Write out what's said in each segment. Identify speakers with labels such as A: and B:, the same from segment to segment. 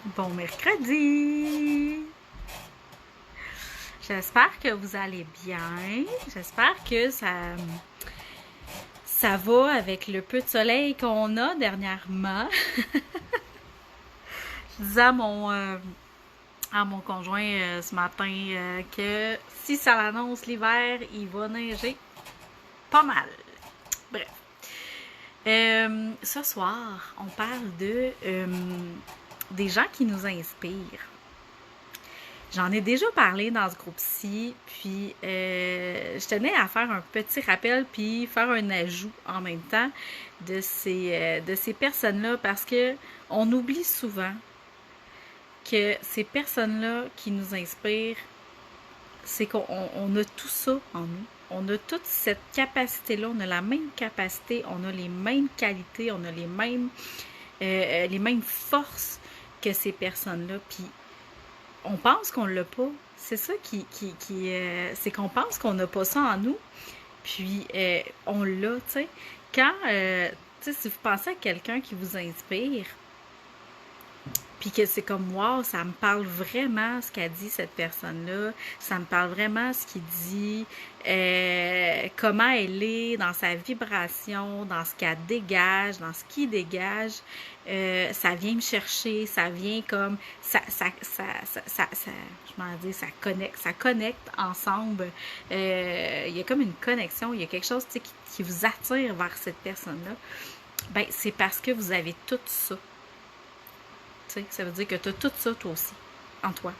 A: Bon mercredi! J'espère que vous allez bien. J'espère que ça va avec le peu de soleil qu'on a dernièrement. Je disais à mon conjoint ce matin que si ça annonce l'hiver, il va neiger pas mal. Bref. Ce soir, on parle des gens qui nous inspirent. J'en ai déjà parlé dans ce groupe-ci, puis je tenais à faire un petit rappel puis faire un ajout en même temps de ces personnes-là parce que on oublie souvent que ces personnes-là qui nous inspirent, c'est qu'on a tout ça en nous. On a toute cette capacité-là, on a la même capacité, on a les mêmes qualités, on a les mêmes forces que ces personnes-là. Puis on pense qu'on l'a pas. C'est ça c'est qu'on pense qu'on n'a pas ça en nous. Puis on l'a, tu sais. Quand, tu sais, si vous pensez à quelqu'un qui vous inspire, puis que c'est comme, wow, ça me parle vraiment ce qu'a dit cette personne-là, ça me parle vraiment ce qu'il dit, comment elle est dans sa vibration, dans ce qu'elle dégage, dans ce qu'il dégage, ça vient me chercher, ça vient comme, je m'en dis, ça connecte ensemble, il y a comme une connexion, il y a quelque chose, tu sais, qui vous attire vers cette personne-là, ben c'est parce que vous avez tout ça. Ça veut dire que tu as tout ça, toi aussi, en toi.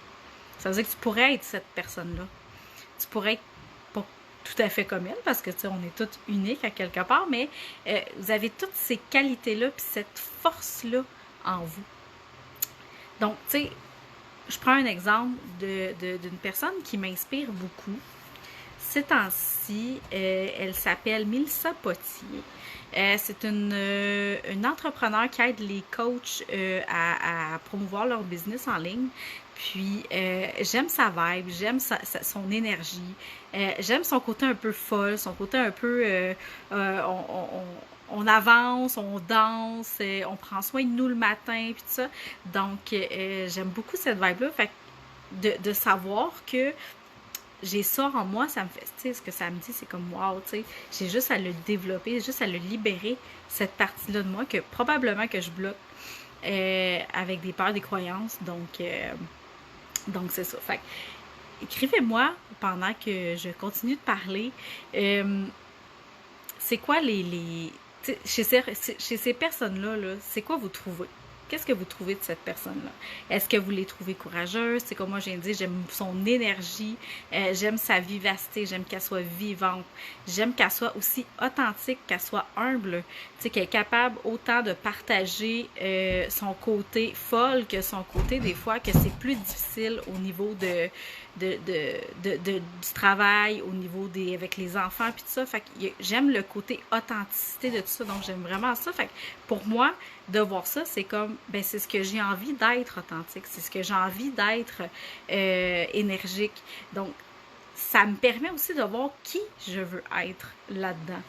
A: Ça veut dire que tu pourrais être cette personne-là. Tu pourrais être pas tout à fait comme elle, parce que, tu sais, on est toutes uniques à quelque part, mais vous avez toutes ces qualités-là, puis cette force-là en vous. Donc, tu sais, je prends un exemple d'une personne qui m'inspire beaucoup. Ces temps-ci, elle s'appelle Mélissa Potier. C'est une entrepreneur qui aide les coachs à promouvoir leur business en ligne. Puis, j'aime sa vibe, j'aime son énergie, j'aime son côté un peu folle, son côté un peu... on avance, on danse, on prend soin de nous le matin, puis tout ça. Donc, j'aime beaucoup cette vibe-là. Fait que de savoir que j'ai ça en moi, ça me fait, tu sais, ce que ça me dit, c'est comme, wow, tu sais, j'ai juste à le développer, juste à le libérer, cette partie-là de moi, que probablement que je bloque avec des peurs, des croyances, donc c'est ça. Fait que, écrivez-moi pendant que je continue de parler, c'est quoi chez ces personnes-là, là, c'est quoi vous trouvez? Qu'est-ce que vous trouvez de cette personne-là? Est-ce que vous les trouvez courageuse? C'est comme moi, j'ai dit, j'aime son énergie, j'aime sa vivacité, j'aime qu'elle soit vivante, j'aime qu'elle soit aussi authentique, qu'elle soit humble, tu sais, qu'elle est capable autant de partager son côté folle que son côté, des fois, que c'est plus difficile au niveau du travail, au niveau avec les enfants, puis tout ça. Fait que j'aime le côté authenticité de tout ça, donc j'aime vraiment ça. Fait que pour moi, de voir ça, c'est comme, ben c'est ce que j'ai envie d'être authentique, c'est ce que j'ai envie d'être énergique. Donc, ça me permet aussi de voir qui je veux être là-dedans.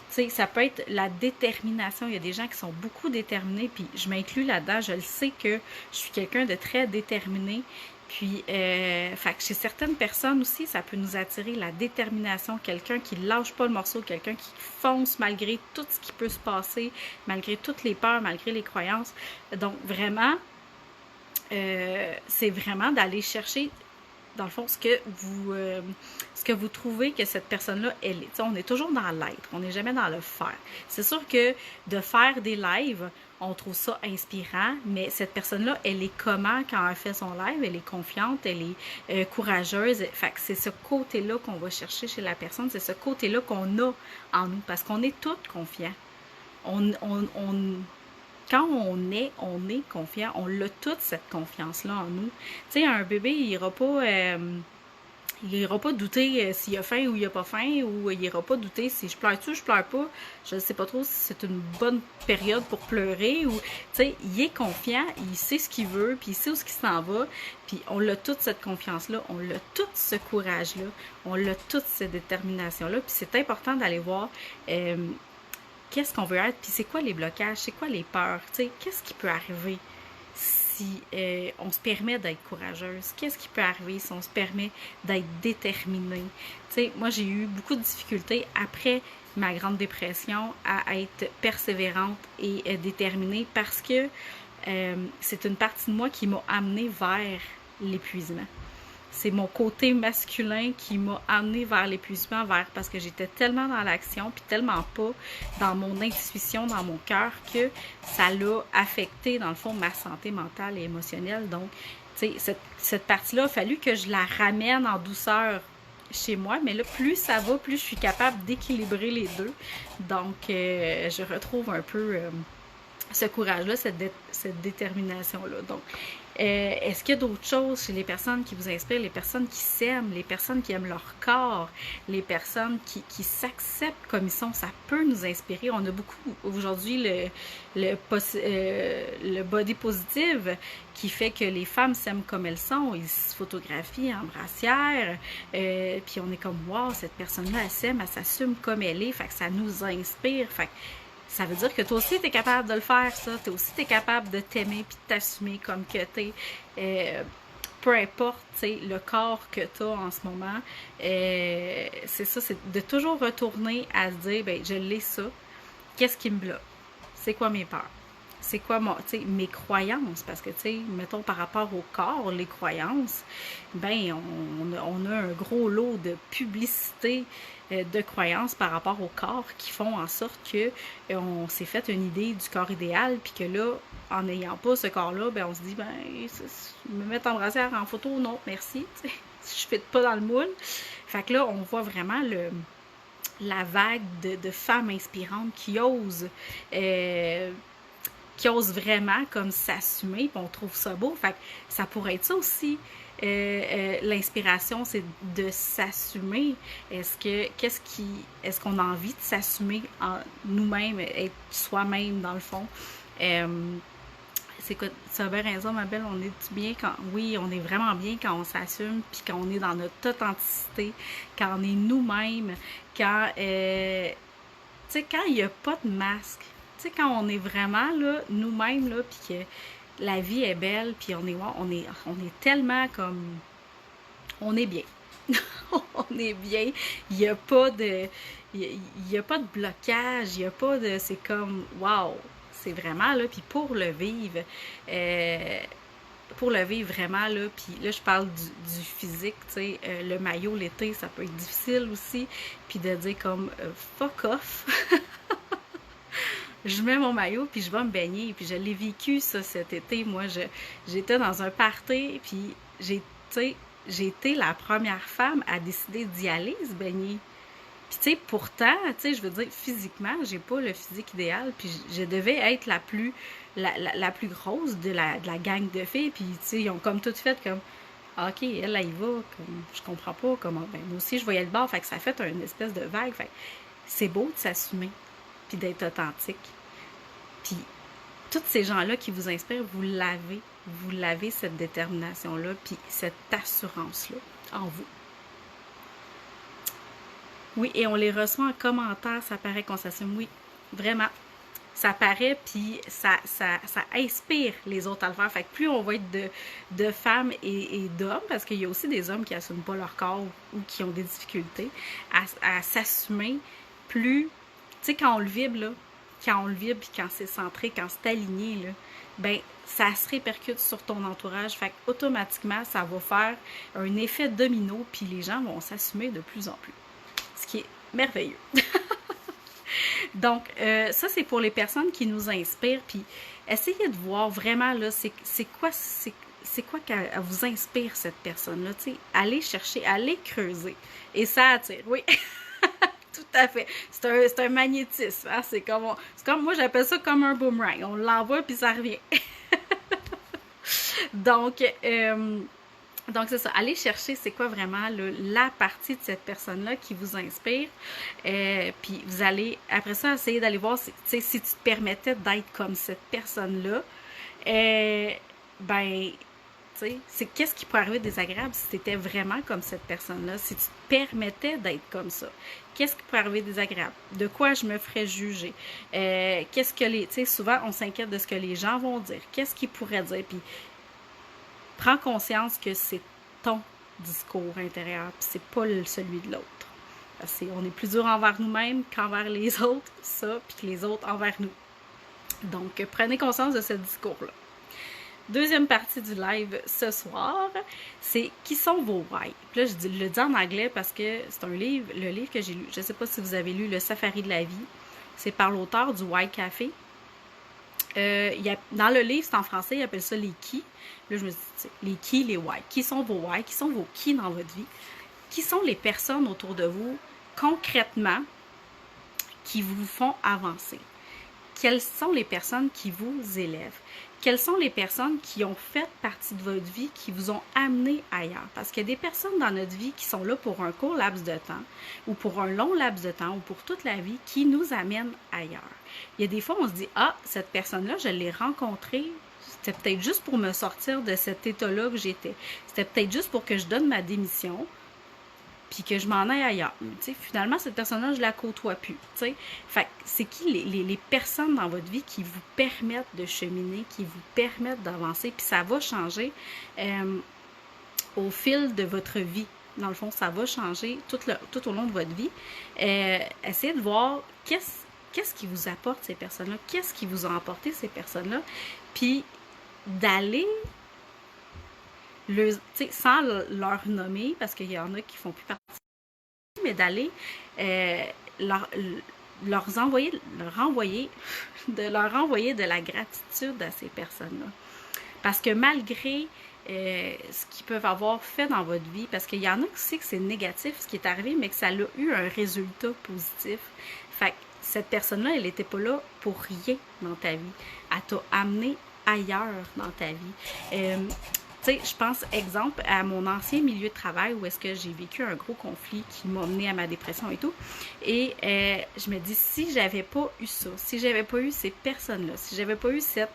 A: Tu sais, ça peut être la détermination. Il y a des gens qui sont beaucoup déterminés, puis je m'inclus là-dedans. Je le sais que je suis quelqu'un de très déterminé. Puis, fait que chez certaines personnes aussi, ça peut nous attirer la détermination, quelqu'un qui lâche pas le morceau, quelqu'un qui fonce malgré tout ce qui peut se passer, malgré toutes les peurs, malgré les croyances. Donc, vraiment, c'est vraiment d'aller chercher, dans le fond, ce que vous trouvez que cette personne-là, elle est. T'sais, on est toujours dans l'être, on n'est jamais dans le faire. C'est sûr que de faire des lives, on trouve ça inspirant, mais cette personne-là, elle est comment quand elle fait son live? Elle est confiante, elle est courageuse. Fait que c'est ce côté-là qu'on va chercher chez la personne, c'est ce côté-là qu'on a en nous, parce qu'on est toutes confiants. Quand on est confiant, on a toute cette confiance-là en nous. Tu sais, un bébé, il ira pas douter s'il a faim ou il a pas faim, ou il ira pas douter si je pleure-tu ou je pleure pas. Je ne sais pas trop si c'est une bonne période pour pleurer, ou, tu sais, il est confiant, il sait ce qu'il veut, puis il sait où il s'en va, puis on a toute cette confiance-là, on a tout ce courage-là, on a toute cette détermination-là, puis c'est important d'aller voir qu'est-ce qu'on veut être, puis c'est quoi les blocages, c'est quoi les peurs, tu sais, qu'est-ce qui peut arriver si on se permet d'être courageuse? Qu'est-ce qui peut arriver si on se permet d'être déterminée? Tu sais, moi, j'ai eu beaucoup de difficultés après ma grande dépression à être persévérante et déterminée parce que c'est une partie de moi qui m'a amenée vers l'épuisement. C'est mon côté masculin qui m'a amené vers l'épuisement, parce que j'étais tellement dans l'action, puis tellement pas dans mon intuition, dans mon cœur, que ça l'a affecté, dans le fond, ma santé mentale et émotionnelle. Donc, tu sais, cette partie-là, il a fallu que je la ramène en douceur chez moi, mais là, plus ça va, plus je suis capable d'équilibrer les deux. Donc, je retrouve un peu ce courage-là, cette détermination-là. Donc, est-ce qu'il y a d'autres choses chez les personnes qui vous inspirent, les personnes qui s'aiment, les personnes qui aiment leur corps, les personnes qui s'acceptent comme ils sont? Ça peut nous inspirer. On a beaucoup aujourd'hui le body positive qui fait que les femmes s'aiment comme elles sont. Ils se photographient en brassière, puis on est comme « wow, cette personne-là, elle s'aime, elle s'assume comme elle est », fait que ça nous inspire, fait que ça veut dire que toi aussi, tu es capable de le faire, ça. Toi aussi, tu es capable de t'aimer puis de t'assumer comme que tu es. Peu importe, tu sais, le corps que tu as en ce moment, c'est ça, c'est de toujours retourner à se dire, ben je l'ai ça. Qu'est-ce qui me bloque? C'est quoi mes peurs? C'est quoi mes croyances? Parce que, tu sais, mettons par rapport au corps, les croyances, ben, on a un gros lot de publicité de croyances par rapport au corps qui font en sorte que on s'est fait une idée du corps idéal, puis que là, en n'ayant pas ce corps-là, ben, on se dit, ben, me mettre en brassière en photo, non, merci, tu sais, je ne fit pas dans le moule. Fait que là, on voit vraiment la vague de femmes inspirantes qui osent vraiment comme s'assumer, puis on trouve ça beau. Fait que ça pourrait être ça aussi. L'inspiration, c'est de s'assumer. Est-ce qu'on a envie de s'assumer en nous-mêmes, être soi-même dans le fond? C'est que tu as bien raison, ma belle, on est bien quand. Oui, on est vraiment bien quand on s'assume, puis quand on est dans notre authenticité, quand on est nous-mêmes, quand tu sais, quand il n'y a pas de masque. Tu sais, quand on est vraiment là, nous-mêmes, là, puis que la vie est belle, puis on est tellement comme. On est bien. On est bien. Il n'y a pas de. Il y a pas de blocage, il n'y a pas de. C'est comme. Waouh! C'est vraiment là, puis pour le vivre vraiment, là, puis là, je parle du physique, tu sais, le maillot l'été, ça peut être difficile aussi, puis de dire comme fuck off, je mets mon maillot, puis je vais me baigner, puis je l'ai vécu, ça, cet été, moi, j'étais dans un party, puis j'ai été la première femme à décider d'y aller se baigner. Puis, tu sais, pourtant, tu sais, je veux dire, physiquement, j'ai pas le physique idéal, puis je devais être la plus grosse de la gang de filles, puis, tu sais, ils ont comme tout fait comme, OK, elle, y va, comme, je comprends pas comment, ben, moi aussi, je voyais le bord, fait que ça fait une espèce de vague, fait c'est beau de s'assumer, puis d'être authentique. Puis, tous ces gens-là qui vous inspirent, vous l'avez cette détermination-là, puis cette assurance-là en vous. Oui, et on les reçoit en commentaire, ça paraît qu'on s'assume. Oui, vraiment. Ça paraît, puis ça inspire les autres à le faire. Fait que plus on va être de femmes et d'hommes, parce qu'il y a aussi des hommes qui n'assument pas leur corps ou qui ont des difficultés à s'assumer, plus, tu sais, quand on le vibre, là, puis quand c'est centré, quand c'est aligné, là, ben ça se répercute sur ton entourage. Fait qu'automatiquement, ça va faire un effet domino, puis les gens vont s'assumer de plus en plus. Ce qui est merveilleux. Donc, ça, c'est pour les personnes qui nous inspirent. Puis, essayez de voir vraiment, là, c'est quoi qu'elle vous inspire, cette personne-là. Tu sais, allez chercher, allez creuser. Et ça attire, oui. Tout à fait. C'est un magnétisme. Hein? C'est comme, moi, j'appelle ça comme un boomerang. On l'envoie, puis ça revient. Donc, c'est ça, allez chercher c'est quoi vraiment la partie de cette personne-là qui vous inspire. Puis vous allez, après ça, essayer d'aller voir si tu te permettais d'être comme cette personne-là. Ben, tu C'est qu'est-ce qui pourrait arriver de désagréable si tu étais vraiment comme cette personne-là, si tu te permettais d'être comme ça. Qu'est-ce qui pourrait arriver de désagréable? De quoi je me ferais juger? Qu'est-ce que les... Tu sais, souvent, on s'inquiète de ce que les gens vont dire. Qu'est-ce qu'ils pourraient dire? Puis, prends conscience que c'est ton discours intérieur, puis c'est pas celui de l'autre. On est plus dur envers nous-mêmes qu'envers les autres, ça, puis que les autres envers nous. Donc, prenez conscience de ce discours-là. Deuxième partie du live ce soir, c'est qui sont vos why. Puis là, je le dis en anglais parce que c'est un livre, le livre que j'ai lu. Je ne sais pas si vous avez lu Le Safari de la vie. C'est par l'auteur du Why Café. Dans le livre, c'est en français, il appelle ça les qui. Là, je me suis dit, les qui, les why. Qui sont vos why? Qui sont vos qui dans votre vie? Qui sont les personnes autour de vous, concrètement, qui vous font avancer? Quelles sont les personnes qui vous élèvent? Quelles sont les personnes qui ont fait partie de votre vie, qui vous ont amené ailleurs? Parce qu'il y a des personnes dans notre vie qui sont là pour un court laps de temps, ou pour un long laps de temps, ou pour toute la vie, qui nous amènent ailleurs. Il y a des fois, on se dit, ah, cette personne-là, je l'ai rencontrée, c'était peut-être juste pour me sortir de cet état-là que j'étais. C'était peut-être juste pour que je donne ma démission, puis que je m'en aille ailleurs. Finalement, cette personne-là, je la côtoie plus. T'sais. Fait que c'est qui les personnes dans votre vie qui vous permettent de cheminer, qui vous permettent d'avancer, puis ça va changer au fil de votre vie. Dans le fond, ça va changer tout au long de votre vie. Essayez de voir qu'est-ce qui vous apporte ces personnes-là, qu'est-ce qui vous a apporté ces personnes-là, puis d'aller sans leur nommer, parce qu'il y en a qui font plus partie, mais d'aller leur envoyer de la gratitude à ces personnes-là. Parce que malgré ce qu'ils peuvent avoir fait dans votre vie, parce qu'il y en a qui savent que c'est négatif ce qui est arrivé, mais que ça a eu un résultat positif. Fait que cette personne-là, elle n'était pas là pour rien dans ta vie. Elle t'a amené ailleurs dans ta vie. Tu sais, je pense, exemple, à mon ancien milieu de travail où est-ce que j'ai vécu un gros conflit qui m'a mené à ma dépression et tout. Et je me dis, si j'avais pas eu ça, si j'avais pas eu ces personnes-là, si j'avais pas eu cette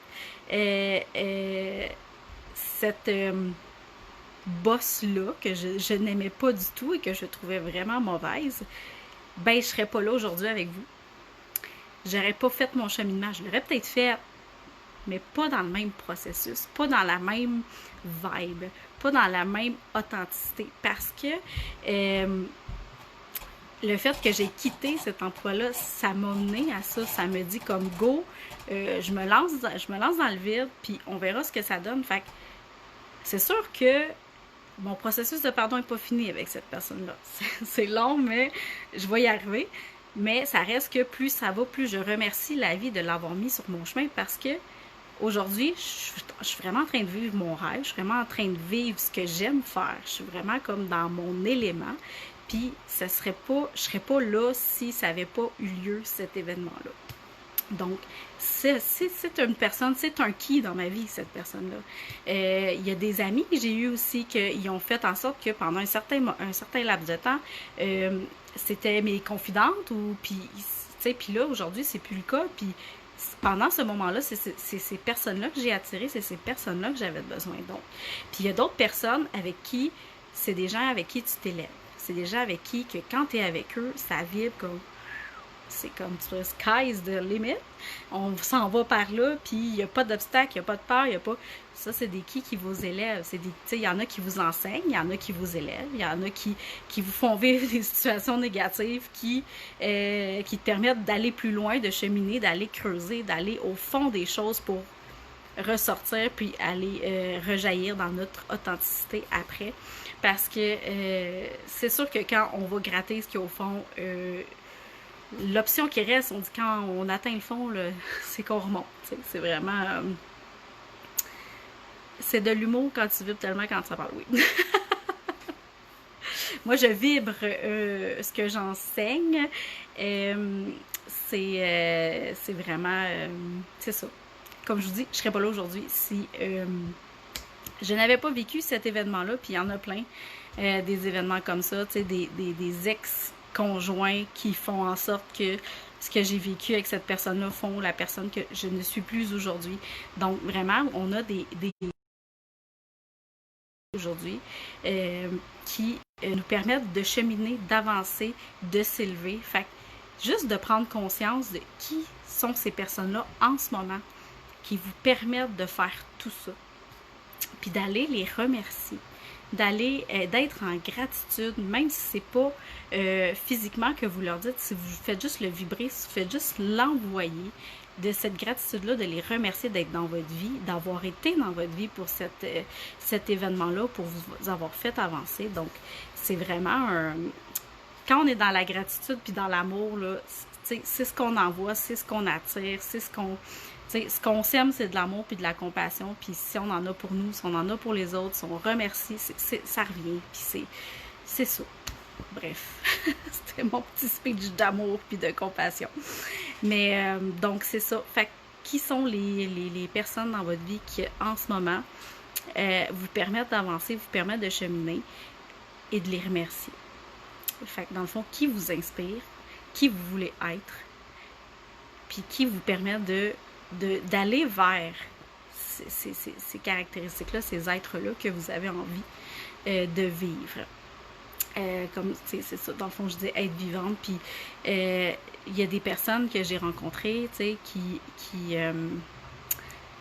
A: boss-là que je n'aimais pas du tout et que je trouvais vraiment mauvaise, ben je serais pas là aujourd'hui avec vous. J'aurais pas fait mon cheminement. Je l'aurais peut-être fait, mais pas dans le même processus, pas dans la même vibe, pas dans la même authenticité. Parce que le fait que j'ai quitté cet emploi-là, ça m'a mené à ça. Ça me dit comme go, je me lance dans le vide, puis on verra ce que ça donne. Fait que c'est sûr que mon processus de pardon n'est pas fini avec cette personne-là. C'est long, mais je vais y arriver. Mais ça reste que plus ça va, plus je remercie la vie de l'avoir mis sur mon chemin parce que aujourd'hui, je suis vraiment en train de vivre mon rêve. Je suis vraiment en train de vivre ce que j'aime faire. Je suis vraiment comme dans mon élément. Puis, je serais pas là si ça n'avait pas eu lieu, cet événement-là. Donc, c'est une personne, c'est un qui dans ma vie, cette personne-là. Il y a des amis que j'ai eu aussi qui ont fait en sorte que pendant un certain laps de temps, c'était mes confidentes puis là, aujourd'hui, c'est plus le cas. Puis, pendant ce moment-là, c'est ces personnes-là que j'ai attirées, c'est ces personnes-là que j'avais besoin. Donc, puis il y a d'autres personnes avec qui, c'est des gens avec qui tu t'élèves. C'est des gens avec qui, que quand tu es avec eux, ça vibre comme... C'est comme ça, sky's the limit. On s'en va par là, puis il n'y a pas d'obstacle, il n'y a pas de peur, il n'y a pas... Ça, c'est des qui vous élèvent. Il y en a qui vous enseignent, il y en a qui vous élèvent, il y en a qui vous font vivre des situations négatives qui te permettent d'aller plus loin, de cheminer, d'aller creuser, d'aller au fond des choses pour ressortir, puis aller rejaillir dans notre authenticité après. Parce que c'est sûr que quand on va gratter ce qu'il y a au fond... l'option qui reste, on dit quand on atteint le fond, c'est qu'on remonte. C'est vraiment... c'est de l'humour quand tu vibres tellement quand ça parle, oui. Moi, je vibre ce que j'enseigne. C'est vraiment... c'est ça. Comme je vous dis, je ne serais pas là aujourd'hui si je n'avais pas vécu cet événement-là. Puis il y en a plein, des événements comme ça, des ex-conjoints qui font en sorte que ce que j'ai vécu avec cette personne-là font la personne que je ne suis plus aujourd'hui. Donc, vraiment, on a des aujourd'hui, qui nous permettent de cheminer, d'avancer, de s'élever. Fait que juste de prendre conscience de qui sont ces personnes-là en ce moment qui vous permettent de faire tout ça. Puis d'aller les remercier, d'être en gratitude, même si c'est pas physiquement que vous leur dites, si vous faites juste le vibrer, si vous faites juste l'envoyer, de cette gratitude-là, de les remercier d'être dans votre vie, d'avoir été dans votre vie pour cet événement-là, pour vous avoir fait avancer. Donc, c'est vraiment un... Quand on est dans la gratitude puis dans l'amour, là, c'est ce qu'on envoie, c'est ce qu'on attire, c'est ce qu'on... ce qu'on sème, c'est de l'amour puis de la compassion. Puis si on en a pour nous, si on en a pour les autres, si on remercie, ça revient. Puis c'est ça. Bref, c'était mon petit speech d'amour puis de compassion. Mais donc, c'est ça. Fait que, qui sont les personnes dans votre vie qui, en ce moment, vous permettent d'avancer, vous permettent de cheminer et de les remercier. Fait que, dans le fond, qui vous inspire, qui vous voulez être, puis qui vous permet d'aller vers ces caractéristiques-là, ces êtres-là que vous avez envie de vivre. Comme, c'est ça, dans le fond, je dis être vivante, puis il y a des personnes que j'ai rencontrées, tu sais, qui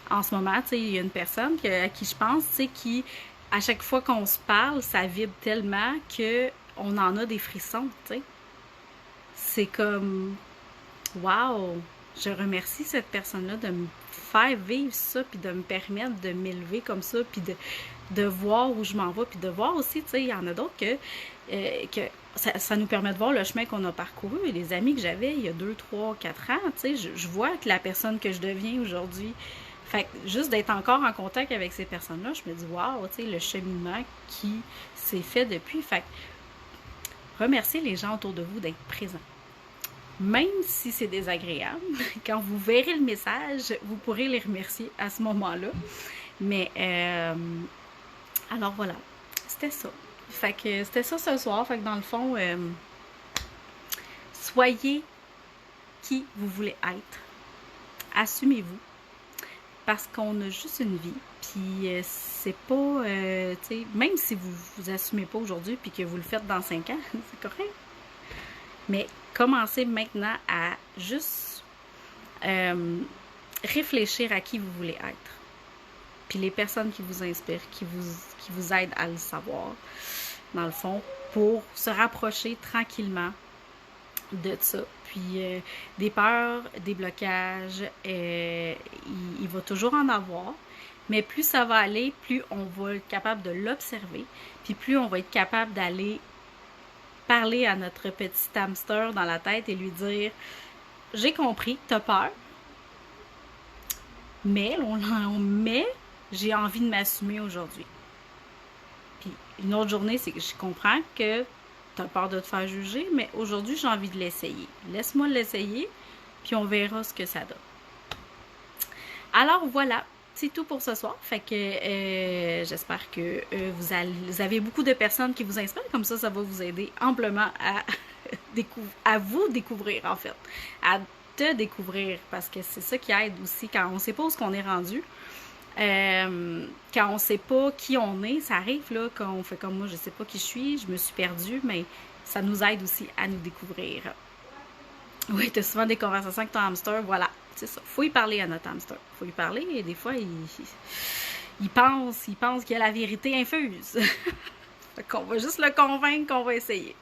A: en ce moment, tu sais, il y a une personne à qui je pense, tu sais, qui, à chaque fois qu'on se parle, ça vibre tellement qu'on en a des frissons, tu sais. C'est comme, wow! Je remercie cette personne-là de me faire vivre ça, puis de me permettre de m'élever comme ça, puis de voir où je m'en vais, puis de voir aussi, tu sais, il y en a d'autres que ça nous permet de voir le chemin qu'on a parcouru. Et les amis que j'avais il y a 2, 3, 4 ans, tu sais, je vois que la personne que je deviens aujourd'hui. Fait que juste d'être encore en contact avec ces personnes-là, je me dis, wow, tu sais, le cheminement qui s'est fait depuis. Fait que remerciez les gens autour de vous d'être présents. Même si c'est désagréable, quand vous verrez le message, vous pourrez les remercier à ce moment-là. Mais, alors voilà, c'était ça. Fait que c'était ça ce soir. Fait que dans le fond, soyez qui vous voulez être. Assumez-vous. Parce qu'on a juste une vie. Puis c'est pas, tu sais, même si vous assumez pas aujourd'hui puis que vous le faites dans 5 ans, c'est correct. Mais commencez maintenant à juste réfléchir à qui vous voulez être. Puis les personnes qui vous inspirent, qui vous aident à le savoir, dans le fond, pour se rapprocher tranquillement de ça. Puis des peurs, des blocages, il va toujours en avoir. Mais plus ça va aller, plus on va être capable de l'observer. Puis plus on va être capable d'aller parler à notre petit hamster dans la tête et lui dire « J'ai compris, t'as peur, mais j'ai envie de m'assumer aujourd'hui. » Puis une autre journée, c'est que je comprends que t'as peur de te faire juger, mais aujourd'hui, j'ai envie de l'essayer. Laisse-moi l'essayer, puis on verra ce que ça donne. Alors voilà, c'est tout pour ce soir. Fait que j'espère que vous avez beaucoup de personnes qui vous inspirent. Comme ça va vous aider amplement à vous découvrir, en fait. À te découvrir, parce que c'est ça qui aide aussi. Quand on ne sait pas où est-ce qu'on est rendu, quand on ne sait pas qui on est, ça arrive là, quand on fait comme moi, je ne sais pas qui je suis, je me suis perdue, mais ça nous aide aussi à nous découvrir. Oui, tu as souvent des conversations avec ton hamster, voilà. C'est ça. Faut y parler à notre hamster. Faut y parler et des fois, il pense qu'il y a la vérité infuse. Fait qu'on va juste le convaincre qu'on va essayer.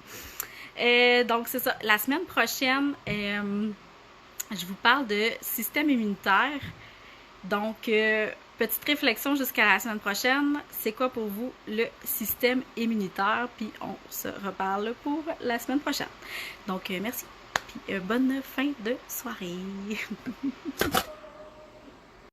A: Donc, c'est ça. La semaine prochaine, je vous parle de système immunitaire. Donc, petite réflexion jusqu'à la semaine prochaine. C'est quoi pour vous le système immunitaire? Puis, on se reparle pour la semaine prochaine. Donc, merci. Puis bonne fin de soirée.